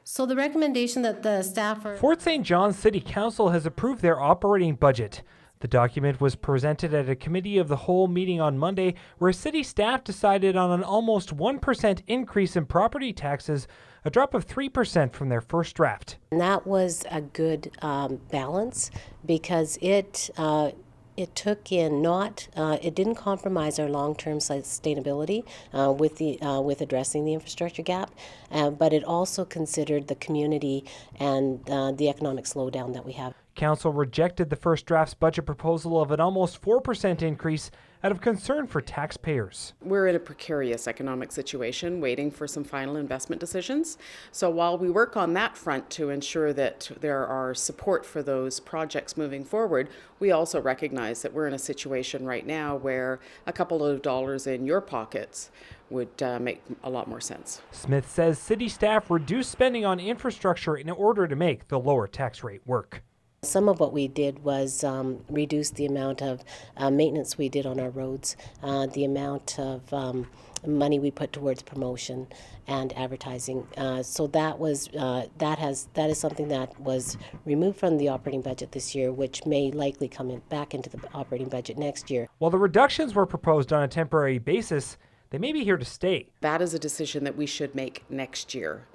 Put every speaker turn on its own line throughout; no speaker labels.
So the recommendation that the staff are...
Fort St. John's City Council has approved their operating budget. The document was presented at a committee of the whole meeting on Monday, where city staff decided on an almost 1% increase in property taxes, a drop of 3% from their first draft.
And that was a good balance because it took in it didn't compromise our long-term sustainability with addressing the infrastructure gap, but it also considered the community and the economic slowdown that we have.
Council rejected the first draft's budget proposal of an almost 4% increase out of concern for taxpayers.
We're in a precarious economic situation waiting for some final investment decisions. So while we work on that front to ensure that there are support for those projects moving forward, we also recognize that we're in a situation right now where a couple of dollars in your pockets would make a lot more sense.
Smith says city staff reduced spending on infrastructure in order to make the lower tax rate work.
Some of what we did was reduce the amount of maintenance we did on our roads, the amount of money we put towards promotion and advertising. So that is something that was removed from the operating budget this year, which may likely come back into the operating budget next year.
While the reductions were proposed on a temporary basis, they may be here to stay.
That is a decision that we should make next year.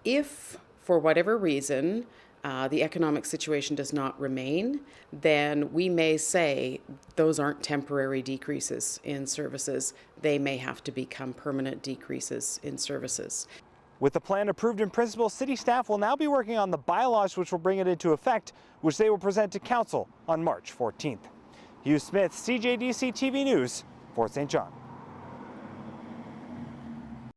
If, for whatever reason, the economic situation does not remain, then we may say those aren't temporary decreases in services. They may have to become permanent decreases in services.
With the plan approved in principle, city staff will now be working on the bylaws which will bring it into effect, which they will present to council on March 14th. Hugh Smith, CJDC-TV News, Fort St. John.